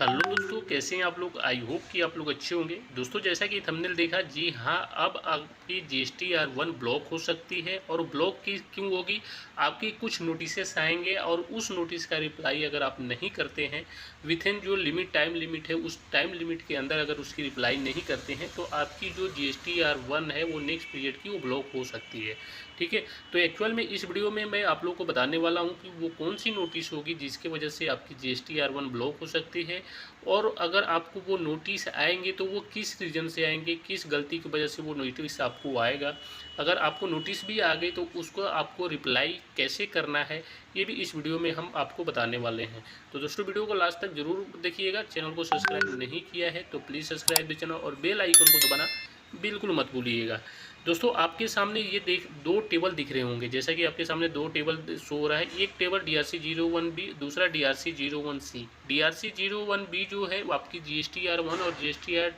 Hello दोस्तों, कैसे हैं आप लोग। आई होप कि आप लोग अच्छे होंगे। दोस्तों, जैसा कि थंबनेल देखा, जी हाँ, अब आपकी GSTR 1 ब्लॉक हो सकती है। और ब्लॉक की क्यों होगी, आपकी कुछ नोटिसेस आएंगे और उस नोटिस का रिप्लाई अगर आप नहीं करते हैं विथ इन जो टाइम लिमिट है, उस टाइम लिमिट के अंदर अगर उसकी रिप्लाई नहीं करते हैं तो आपकी जो GSTR 1 है वो नेक्स्ट पीरियड की वो ब्लॉक हो सकती है। ठीक है, तो एक्चुअल में इस वीडियो में मैं आप लोग को बताने वाला हूँ कि वो कौन सी नोटिस होगी जिसकी वजह से आपकी GSTR 1 ब्लॉक हो सकती है। और अगर आपको वो नोटिस आएंगे तो वो किस रीज़न से आएंगे, किस गलती की वजह से वो नोटिस आपको आएगा। अगर आपको नोटिस भी आ गई तो उसको आपको रिप्लाई कैसे करना है, ये भी इस वीडियो में हम आपको बताने वाले हैं। तो दोस्तों, वीडियो को लास्ट तक जरूर देखिएगा। चैनल को सब्सक्राइब नहीं किया है तो प्लीज़ सब्सक्राइब द चैनल और बेल आइकन को दबाना बिल्कुल मत भूलिएगा। दोस्तों, आपके सामने ये दो टेबल दिख रहे होंगे। जैसा कि आपके सामने दो टेबल शो हो रहा है। एक टेबल DRC 01B, दूसरा DRC 01C। DRC 01B जो है वो आपकी GSTR 1 और GSTR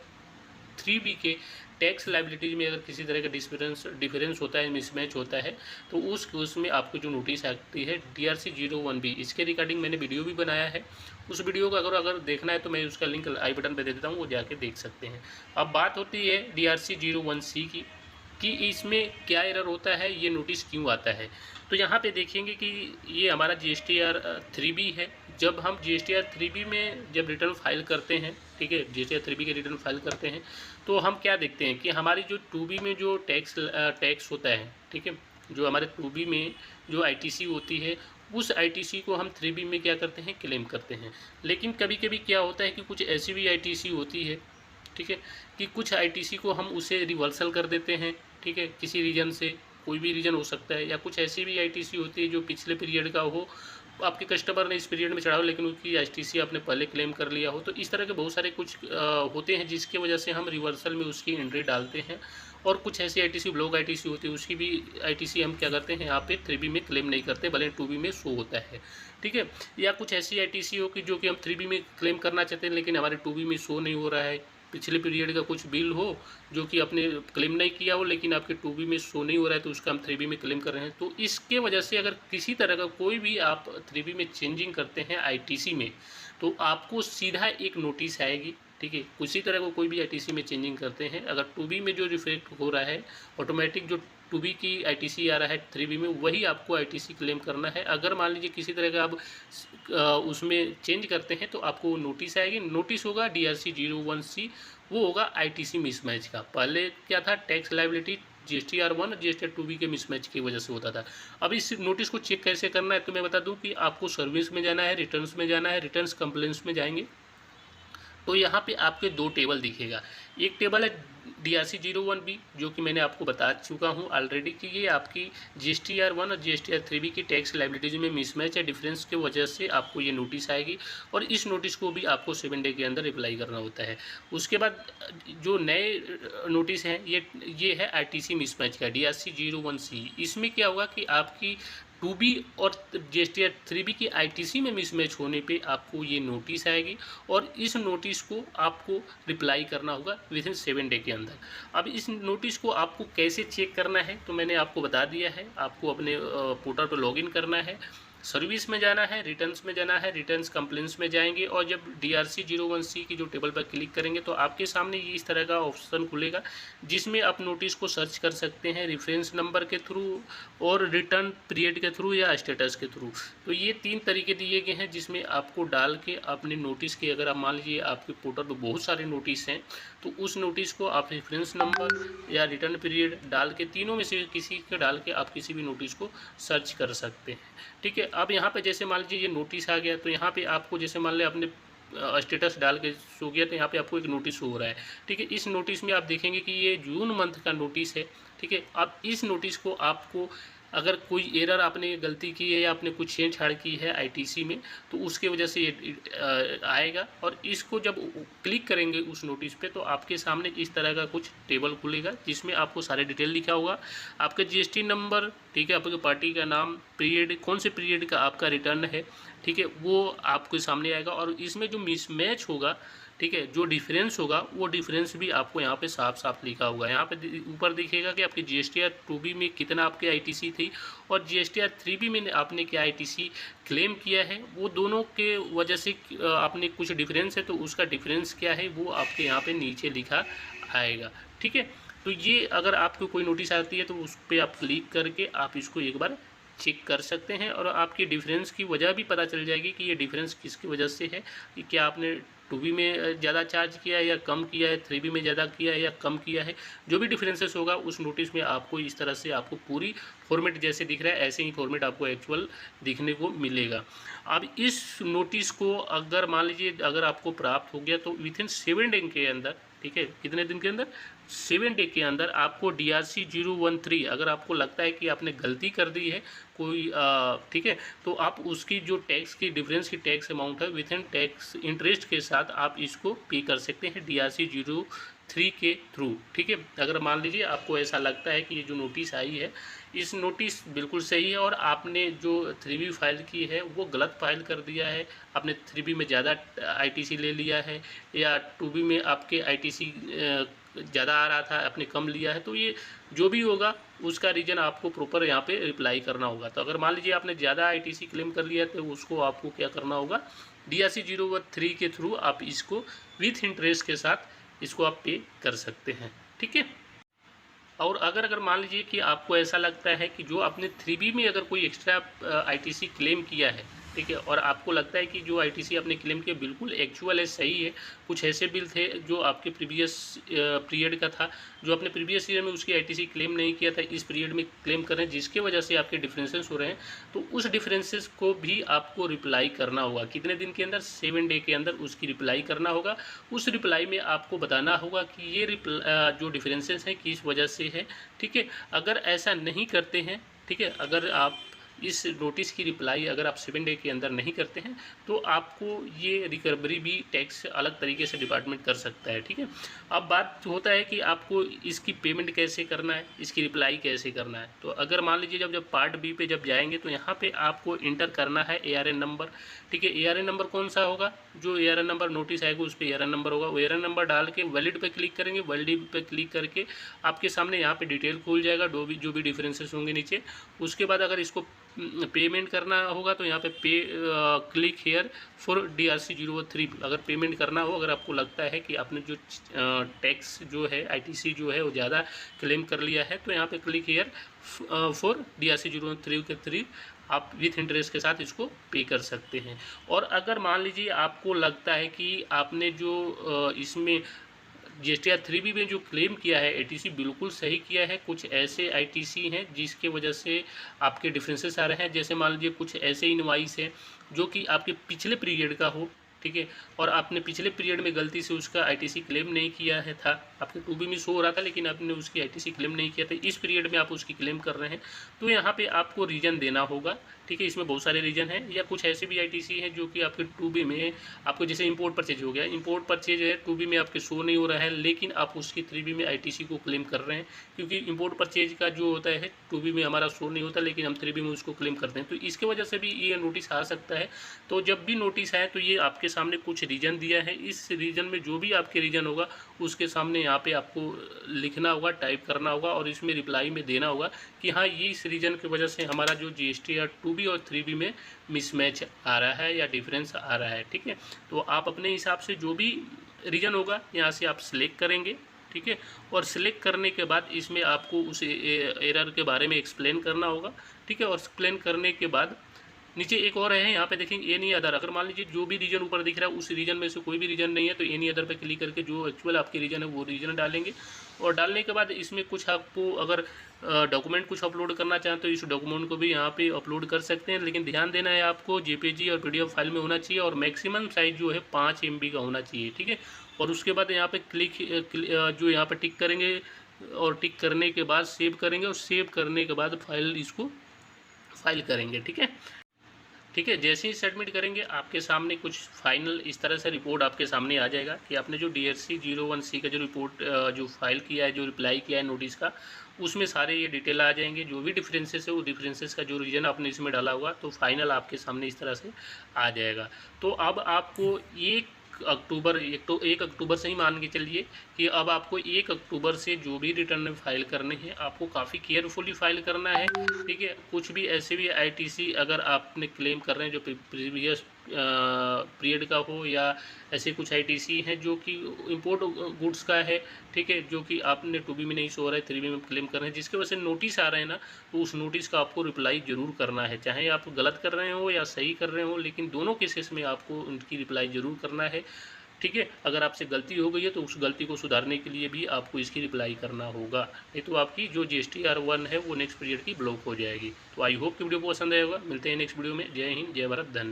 3B के टैक्स लाइबिलिटीज में अगर किसी तरह का डिफरेंस होता है, मिसमैच होता है, तो उसमें आपको जो नोटिस आती है DRC 01B, इसके रिगार्डिंग मैंने वीडियो भी बनाया है। उस वीडियो को अगर देखना है तो मैं उसका लिंक आई बटन पे दे देता हूँ, वो जाके देख सकते हैं। अब बात होती है DRC 01C की कि इसमें क्या एरर होता है, ये नोटिस क्यों आता है। तो यहाँ पे देखेंगे कि ये हमारा GSTR 3B है। जब हम GSTR 3B में जब रिटर्न फाइल करते हैं, ठीक है, GSTR 3B के रिटर्न फाइल करते हैं तो हम क्या देखते हैं कि हमारी जो 2B में जो टैक्स होता है, ठीक है, जो हमारे 2B में जो ITC होती है, उस ITC को हम 3B में क्या करते हैं, क्लेम करते हैं। लेकिन कभी कभी क्या होता है कि कुछ ऐसी भी ITC होती है, ठीक है, कि कुछ ITC को हम उसे रिवर्सल कर देते हैं, ठीक है, किसी रीज़न से, कोई भी रीज़न हो सकता है। या कुछ ऐसी भी ITC होती है जो पिछले पीरियड का हो, आपके कस्टमर ने इस पीरियड में चढ़ा हो लेकिन उसकी ITC आपने पहले क्लेम कर लिया हो। तो इस तरह के बहुत सारे कुछ होते हैं जिसकी वजह से हम रिवर्सल में उसकी एंट्री डालते हैं। और कुछ ऐसी ITC ब्लॉक ITC होती है, उसकी भी ITC हम क्या करते हैं, यहाँ पे 3B में क्लेम नहीं करते, भले 2B में शो होता है। ठीक है, या कुछ ऐसी ITC हो कि जो कि हम 3B में क्लेम करना चाहते हैं लेकिन हमारे 2B में शो नहीं हो रहा है। पिछले पीरियड का कुछ बिल हो जो कि आपने क्लेम नहीं किया हो लेकिन आपके 2B में शो नहीं हो रहा है, तो उसका हम 3B में क्लेम कर रहे हैं। तो इसके वजह से अगर किसी तरह का कोई भी आप 3B में चेंजिंग करते हैं ITC में, तो आपको सीधा एक नोटिस आएगी। ठीक है, किसी तरह को कोई भी ITC में चेंजिंग करते हैं, अगर 2B में जो रिफ्लेक्ट हो रहा है ऑटोमेटिक, जो 2B की ITC आ रहा है 3B में, वही आपको ITC क्लेम करना है। अगर मान लीजिए किसी तरह का आप उसमें चेंज करते हैं तो आपको नोटिस आएगी। नोटिस होगा DRC 01C, वो होगा ITC मिसमैच का। पहले क्या था, टैक्स लाइबिलिटी GSTR 1 और GSTR 2B के मिसमैच की वजह से होता था। अब इस नोटिस को चेक कैसे करना है, तो मैं बता दूं कि आपको सर्विस में जाना है, रिटर्न्स में जाना है, रिटर्न्स कंप्लेंट्स में जाएंगे तो यहाँ पे आपके दो टेबल दिखेगा। एक टेबल है DRC 01B, जो कि मैंने आपको बता चुका हूँ ऑलरेडी कि ये आपकी GSTR 1 और GSTR 3B की टैक्स लाइबिलिटीज में मिसमैच है, डिफरेंस की वजह से आपको ये नोटिस आएगी। और इस नोटिस को भी आपको 7 डे के अंदर रिप्लाई करना होता है। उसके बाद जो नए नोटिस हैं, ये है ITC मिसमैच का DRC 01C। इसमें क्या होगा कि आपकी 2B और GSTR 3B की ITC में मिसमैच होने पे आपको ये नोटिस आएगी और इस नोटिस को आपको रिप्लाई करना होगा विद इन 7 डे के अंदर। अब इस नोटिस को आपको कैसे चेक करना है तो मैंने आपको बता दिया है। आपको अपने पोर्टल पर लॉगिन करना है, सर्विस में जाना है, रिटर्न्स में जाना है, रिटर्न्स कंप्लेंट्स में जाएंगे और जब DRC 01C की जो टेबल पर क्लिक करेंगे तो आपके सामने ये इस तरह का ऑप्शन खुलेगा जिसमें आप नोटिस को सर्च कर सकते हैं रेफरेंस नंबर के थ्रू और रिटर्न पीरियड के थ्रू या स्टेटस के थ्रू। तो ये 3 तरीके दिए गए हैं जिसमें आपको डाल के अपने नोटिस के, अगर आप मान लीजिए आपके पोर्टल पर बहुत सारे नोटिस हैं तो उस नोटिस को आप रेफरेंस नंबर या रिटर्न पीरियड डाल के, तीनों में से किसी के डाल के आप किसी भी नोटिस को सर्च कर सकते हैं। ठीक है, अब यहाँ पे जैसे मान लीजिए ये नोटिस आ गया तो यहाँ पे आपको जैसे मान लें आपने स्टेटस डाल के शो किया तो यहाँ पे आपको एक नोटिस हो रहा है। ठीक है, इस नोटिस में आप देखेंगे कि ये जून मंथ का नोटिस है। ठीक है, अब इस नोटिस को आपको, अगर कोई एरर आपने गलती की है या आपने कुछ छेड़छाड़ की है ITC में तो उसके वजह से ये आएगा। और इसको जब क्लिक करेंगे उस नोटिस पे तो आपके सामने इस तरह का कुछ टेबल खुलेगा जिसमें आपको सारे डिटेल लिखा होगा, आपका GST नंबर, ठीक है, आपकी पार्टी का नाम, पीरियड, कौन से पीरियड का आपका रिटर्न है, ठीक है, वो आपके सामने आएगा। और इसमें जो मिसमैच होगा, ठीक है, जो डिफरेंस होगा वो डिफरेंस भी आपको यहाँ पे साफ साफ लिखा होगा। यहाँ पे ऊपर दिखेगा कि आपकी GSTR 2B में कितना आपकी ITC थी और GSTR 3B में आपने क्या ITC क्लेम किया है, वो दोनों के वजह से आपने कुछ डिफरेंस है तो उसका डिफरेंस क्या है वो आपके यहाँ पे नीचे लिखा आएगा। ठीक है, तो ये अगर आपको कोई नोटिस आती है तो उस पर आप क्लिक करके आप इसको एक बार चेक कर सकते हैं और आपकी डिफरेंस की वजह भी पता चल जाएगी कि ये डिफरेंस किसकी वजह से है, कि क्या आपने 2B में ज़्यादा चार्ज किया है या कम किया है, 3B में ज़्यादा किया है या कम किया है। जो भी डिफरेंसेस होगा उस नोटिस में आपको इस तरह से आपको पूरी फॉर्मेट जैसे दिख रहा है ऐसे ही फॉर्मेट आपको एक्चुअल दिखने को मिलेगा। अब इस नोटिस को अगर मान लीजिए अगर आपको प्राप्त हो गया तो विथिन 7 डे के अंदर, ठीक है, कितने दिन के अंदर, 7 डे के अंदर आपको DRC 013 अगर आपको लगता है कि आपने गलती कर दी है कोई, ठीक है, तो आप उसकी जो टैक्स की डिफरेंस की टैक्स अमाउंट है विथ इन टैक्स इंटरेस्ट के साथ आप इसको पे कर सकते हैं DRC 03 के थ्रू। ठीक है, अगर मान लीजिए आपको ऐसा लगता है कि ये जो नोटिस आई है इस नोटिस बिल्कुल सही है और आपने जो 3B फाइल की है वो गलत फाइल कर दिया है, आपने 3B में ज़्यादा ITC ले लिया है या 2B में आपके ITC ज़्यादा आ रहा था आपने कम लिया है, तो ये जो भी होगा उसका रीज़न आपको प्रॉपर यहाँ पे रिप्लाई करना होगा। तो अगर मान लीजिए आपने ज़्यादा ITC क्लेम कर लिया तो उसको आपको क्या करना होगा, DRC 013 के थ्रू आप इसको विथ इंटरेस्ट के साथ इसको आप पे कर सकते हैं। ठीक है, और अगर मान लीजिए कि आपको ऐसा लगता है कि जो आपने 3B में अगर कोई एक्स्ट्रा ITC क्लेम किया है, ठीक है, और आपको लगता है कि जो ITC आपने क्लेम किया बिल्कुल एक्चुअल है, सही है, कुछ ऐसे बिल थे जो आपके प्रीवियस पीरियड का था जो आपने प्रीवियस ईयर में उसकी ITC क्लेम नहीं किया था, इस पीरियड में क्लेम कर रहे हैं जिसके वजह से आपके डिफरेंसेस हो रहे हैं, तो उस डिफरेंसेस को भी आपको रिप्लाई करना होगा। कितने दिन के अंदर, 7 डे के अंदर उसकी रिप्लाई करना होगा। उस रिप्लाई में आपको बताना होगा कि ये जो डिफरेंसेस हैं किस वजह से है। ठीक है, अगर ऐसा नहीं करते हैं, ठीक है, अगर आप इस नोटिस की रिप्लाई अगर आप 7 डे के अंदर नहीं करते हैं तो आपको ये रिकवरी भी टैक्स अलग तरीके से डिपार्टमेंट कर सकता है। ठीक है, अब बात होता है कि आपको इसकी पेमेंट कैसे करना है, इसकी रिप्लाई कैसे करना है। तो अगर मान लीजिए जब पार्ट बी पे जब जाएंगे तो यहाँ पे आपको इंटर करना है ARN नंबर। ठीक है, ARN नंबर कौन सा होगा, जो ARN नंबर नोटिस आएगा उस पर ARN नंबर होगा, वो ARN नंबर डाल के वैलिड पे क्लिक करेंगे, वैलिड पे क्लिक करके आपके सामने यहाँ पे डिटेल खुल जाएगा, जो भी डिफरेंसेस होंगे नीचे। उसके बाद अगर इसको पेमेंट करना होगा तो यहाँ पे क्लिक हेयर फॉर DRC 013 अगर पेमेंट करना हो, अगर आपको लगता है कि आपने जो टैक्स जो है ITC जो है वो ज़्यादा क्लेम कर लिया है तो यहाँ पे क्लिक हेयर फॉर DRC 013 के थ्रू आप विथ इंटरेस्ट के साथ इसको पे कर सकते हैं। और अगर मान लीजिए आपको लगता है कि आपने जो इसमें GSTR 3B में जो क्लेम किया है ITC बिल्कुल सही किया है, कुछ ऐसे ITC हैं जिसके वजह से आपके डिफरेंसेस आ रहे हैं। जैसे मान लीजिए कुछ ऐसे इनवाइस हैं जो कि आपके पिछले पीरियड का हो, ठीक है, और आपने पिछले पीरियड में गलती से उसका ITC क्लेम नहीं किया है था, आपके 2B में शो हो रहा था लेकिन आपने उसकी ITC क्लेम नहीं किया था, इस पीरियड में आप उसकी क्लेम कर रहे हैं तो यहाँ पे आपको रीज़न देना होगा। ठीक है, इसमें बहुत सारे रीजन हैं, या कुछ ऐसे भी ITC हैं जो कि आपके 2B में आपको, जैसे इंपोर्ट परचेज हो गया, इंपोर्ट परचेज है 2B में आपके शो नहीं हो रहा है लेकिन आप उसकी 3B में ITC को क्लेम कर रहे हैं, क्योंकि इंपोर्ट परचेज का जो होता है 2B में हमारा शो नहीं होता लेकिन हम 3B में उसको क्लेम करते हैं, तो इसके वजह से भी ये नोटिस आ सकता है। तो जब भी नोटिस आए तो ये आपके सामने कुछ रीजन दिया है, इस रीजन में जो भी आपके रीजन होगा उसके सामने यहाँ पे आपको लिखना होगा, टाइप करना होगा और इसमें रिप्लाई में देना होगा कि हाँ ये इस रीजन की वजह से हमारा जो GSTR 2B और 3B में मिसमैच आ रहा है या डिफरेंस आ रहा है। ठीक है, तो आप अपने हिसाब से जो भी रीजन होगा यहाँ से आप सिलेक्ट करेंगे। ठीक है, और सिलेक्ट करने के बाद इसमें आपको उस एरर के बारे में एक्सप्लेन करना होगा। ठीक है, और एक्सप्लेन करने के बाद नीचे एक और है, यहाँ पे देखेंगे एनी अदर, अगर मान लीजिए जो भी रीजन ऊपर दिख रहा है उस रीजन में से कोई भी रीजन नहीं है तो एनी अदर पे क्लिक करके जो एक्चुअल आपके रीजन है वो रीजन डालेंगे। और डालने के बाद इसमें कुछ आपको अगर डॉक्यूमेंट कुछ अपलोड करना चाहें तो इस डॉक्यूमेंट को भी यहाँ पे अपलोड कर सकते हैं, लेकिन ध्यान देना है आपको JPG और PDF फाइल में होना चाहिए और मैक्सिमम साइज़ जो है 5 MB का होना चाहिए। ठीक है, और उसके बाद यहाँ पे जो यहाँ पर टिक करेंगे और टिक करने के बाद सेव करेंगे और सेव करने के बाद इसको फाइल करेंगे। ठीक है, ठीक है, जैसे ही सबमिट करेंगे आपके सामने कुछ फाइनल इस तरह से रिपोर्ट आपके सामने आ जाएगा कि आपने जो DHC 01C का जो रिपोर्ट जो फाइल किया है, जो रिप्लाई किया है नोटिस का, उसमें सारे ये डिटेल आ जाएंगे। जो भी डिफरेंसेस है वो डिफरेंसेस का जो रीज़न आपने इसमें डाला होगा तो फाइनल आपके सामने इस तरह से आ जाएगा। तो अब आपको 1 अक्टूबर से ही मान के चलिए कि अब आपको 1 अक्टूबर से जो भी रिटर्न फाइल करने हैं आपको काफ़ी केयरफुली फाइल करना है। ठीक है, कुछ भी ऐसे भी ITC अगर आपने क्लेम कर रहे हैं जो प्रीवियस पीरियड का हो, या ऐसे कुछ ITC हैं जो कि इंपोर्ट गुड्स का है, ठीक है, जो कि आपने 2B में नहीं शो हो रहा है, 3B में क्लेम कर रहे हैं, जिसकी वजह से नोटिस आ रहे हैं ना, तो उस नोटिस का आपको रिप्लाई ज़रूर करना है, चाहे आप गलत कर रहे हो या सही कर रहे हो, लेकिन दोनों केसेस में आपको उनकी रिप्लाई ज़रूर करना है। ठीक है, अगर आपसे गलती हो गई है तो उस गलती को सुधारने के लिए भी आपको इसकी रिप्लाई करना होगा, नहीं तो आपकी जो GSTR1 है वो नेक्स्ट पीरियड की ब्लॉक हो जाएगी। तो आई होप कि वीडियो पसंद आएगा। मिलते हैं नेक्स्ट वीडियो में। जय हिंद, जय भारत, धन्यवाद।